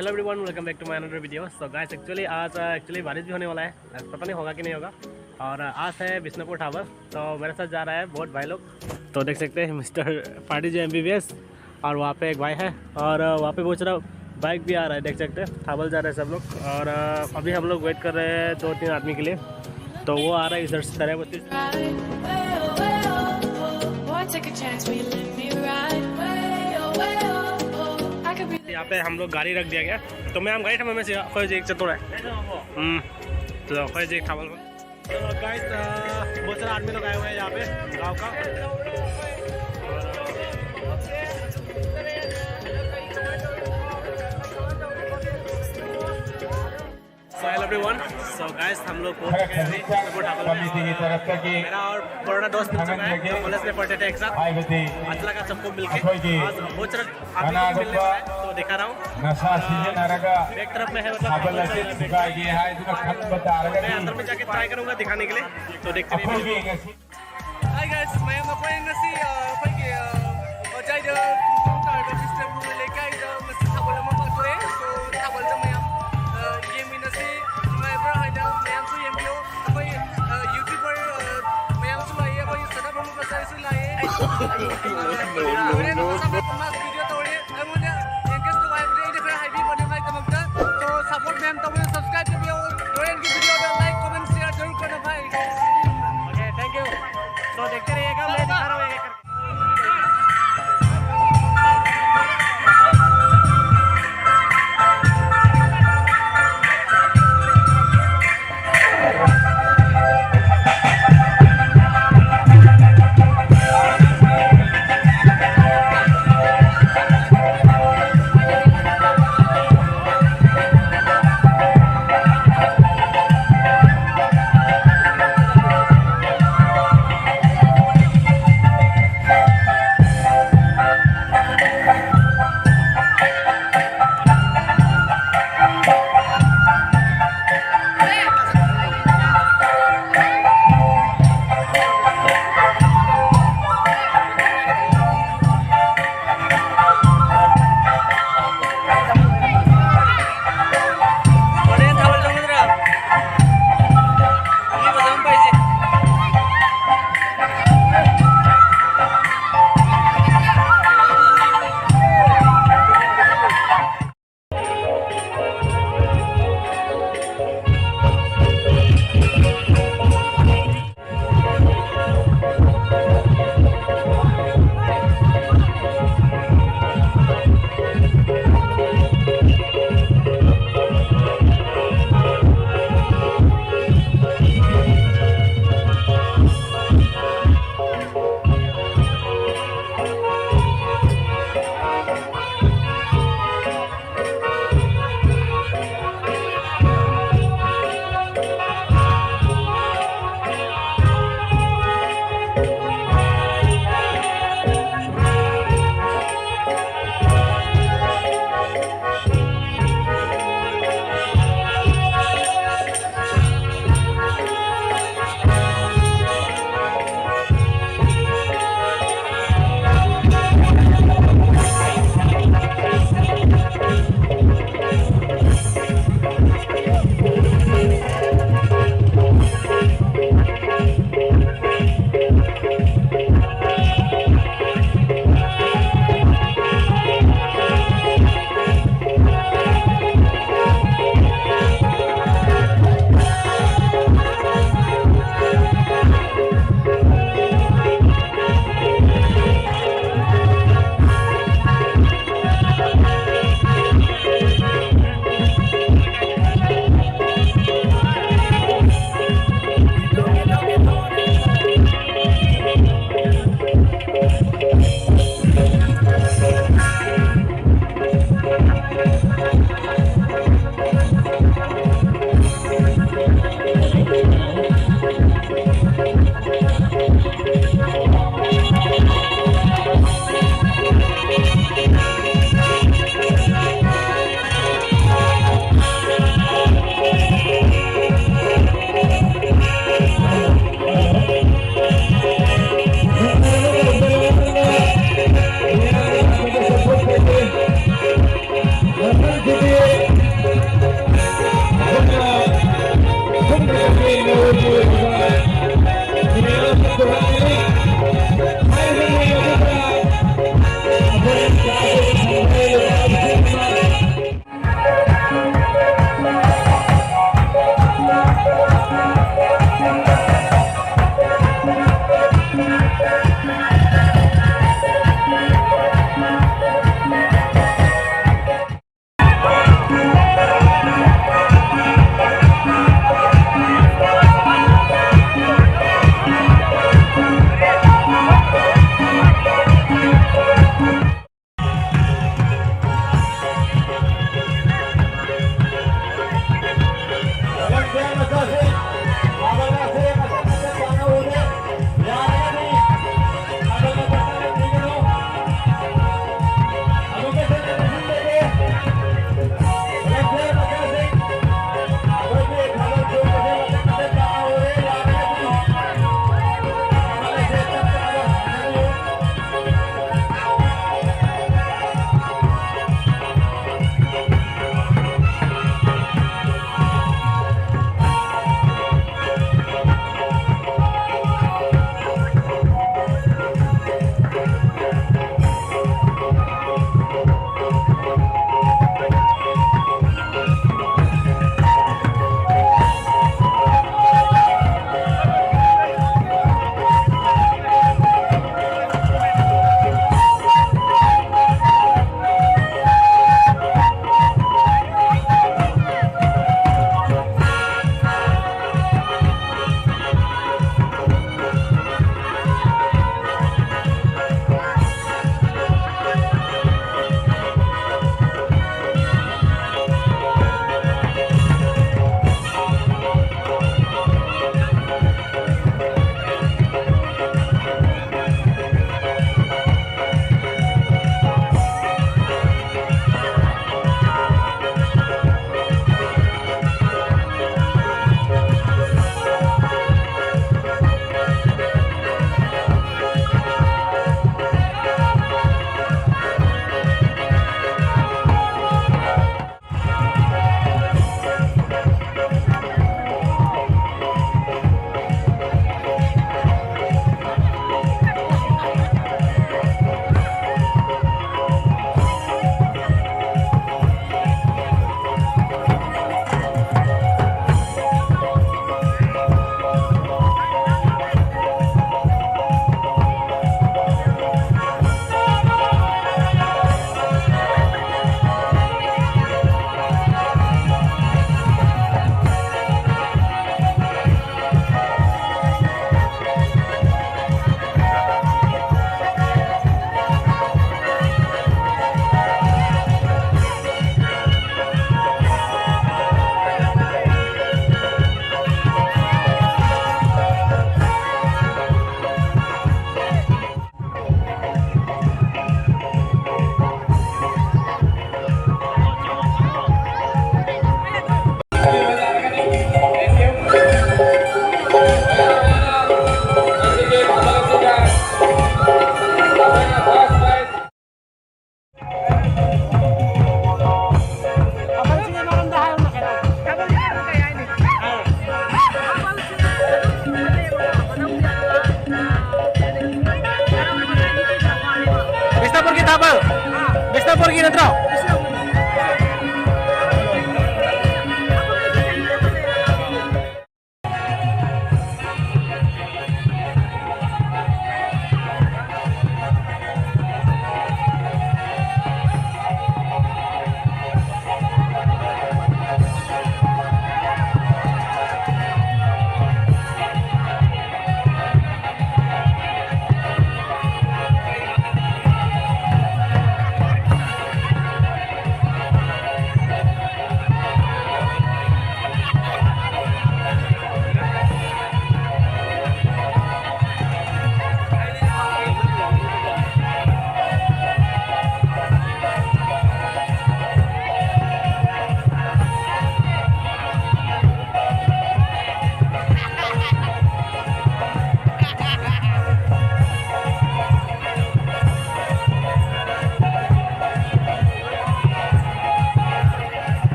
Hello everyone, welcome back to my another video. So guys आज बारिश भी होने वाला है, पता नहीं होगा कि नहीं होगा। और आज है बिष्णुपुर ठाबर, तो मेरे साथ जा रहा है बहुत भाई लोग। तो देख सकते हैं मिस्टर पार्टी जो MBBS, और वहाँ पे एक भाई है और वहाँ पे बहुत सारा बाइक भी आ रहा है, देख सकते हैं। ठाबल जा रहे हैं सब लोग। और अभी हम लोग वेट कर रहे हैं 2-3 आदमी के लिए, तो वो आ रहा है इधर से तरह। यहाँ पे हम लोग गाड़ी रख दिया गया, तो मैं हम गाड़ी ठमा में से खोज एक चतुर है तो खोज एक ठाबल में। तो गाइस बहुत सारे आदमी लोग आए हुए हैं यहाँ पे गाँव का। हेलो एवरीवन, सो गाइस हम लोग पहुंच गए हैं बिष्णुपुर ठाबल में। मेरा और पुराना दोस्त मिल चुका है, हम कॉलेज में पढ़ते थे एक साथ। अच्छा लगा सबको मिलके। आज बहुत सारा आदमी मिलने वाला है, तो दिखा रहा हूँ। एक तरफ में है मतलब मैं अंदर में जाके ट्राई करूँगा दिखाने के लिए, तो देखते रहिए। Hi guys, मैं ngasi Hojai Assam लेkai Thabal so Thabal game nasi ever haida mayam su yemio koi YouTuber mayam su lai koi sada bamu pasai su lai video tore amone engage to live ide kara highway banai tamamta to support mayam to subscribe kariyo Dorendra की video को like comment share जरूर करना भाई। Okay, thank you. तो देखते रहिएगा, मैं दिखा रहा हूँ एक एक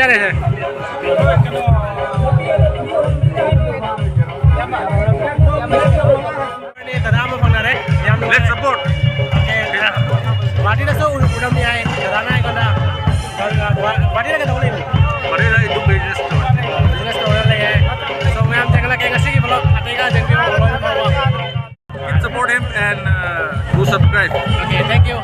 जा रहे हैं? Let's support. Berarti dah so udah mulai kerana kena. Berarti dah kena boleh. Berarti dah itu business store. Business store lagi है. So मैं हम चेक लगे कैसे की vlog आतेगा जल्दी में vlog होगा. Support him and do subscribe. Okay, thank you.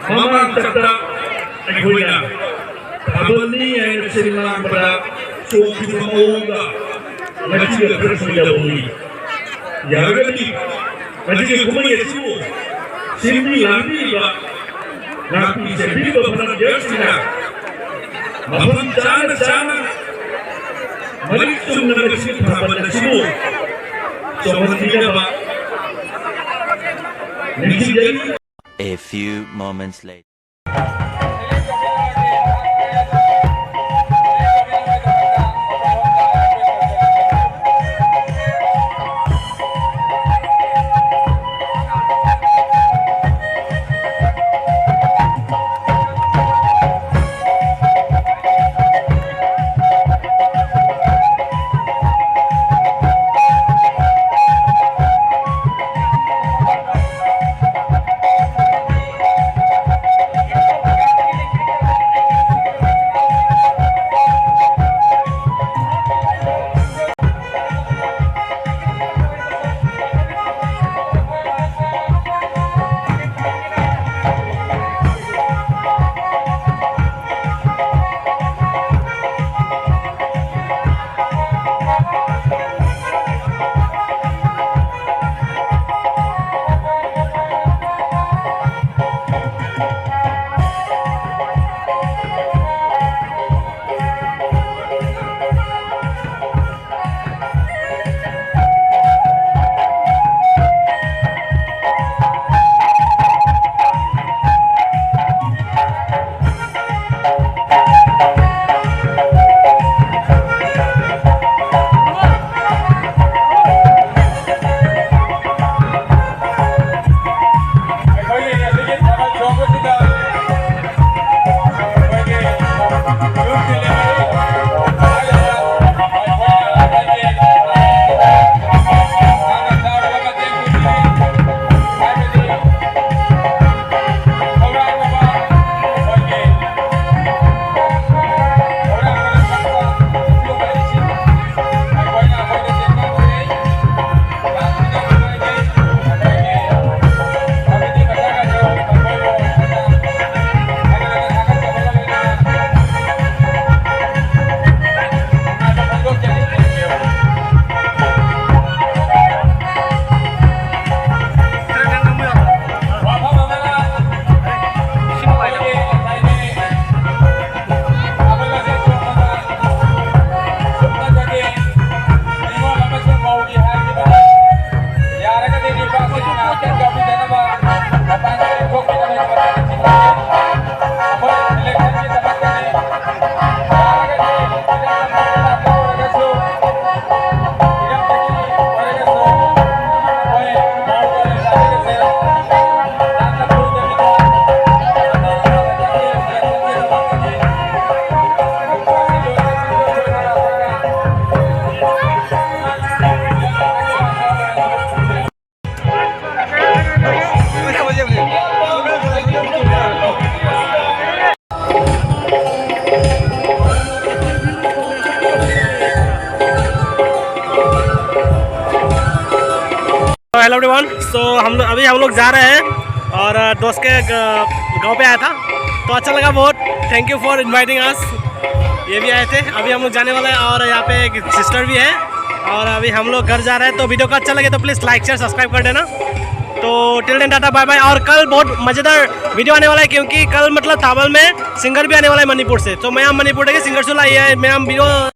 Mama Chapta Aguina, Abani and Singha, so Kimaonga, Matia Personally. Yagati, Matia Kumayasu, Simi Lambiva, Napi is a people from Jersina, Maham Chana Chana, Maritum Nagasi Papanasimu, so Matia. A few moments later. Hello everyone. So अभी हम लोग जा रहे हैं और दोस्त के गांव पे आया था तो अच्छा लगा बहुत। Thank you for inviting us. ये भी आए थे, अभी हम लोग जाने वाले हैं और यहाँ पे एक सिस्टर भी है और अभी हम लोग घर जा रहे हैं। तो वीडियो का अच्छा लगे तो प्लीज़ लाइक शेयर सब्सक्राइब कर देना। तो till then tata bye bye. और कल बहुत मज़ेदार वीडियो आने वाला है क्योंकि कल मतलब थाबल में सिंगर भी आने वाला है मणिपुर से। तो मैं मणिपुर के सिंगर सुना है मैं वीडियो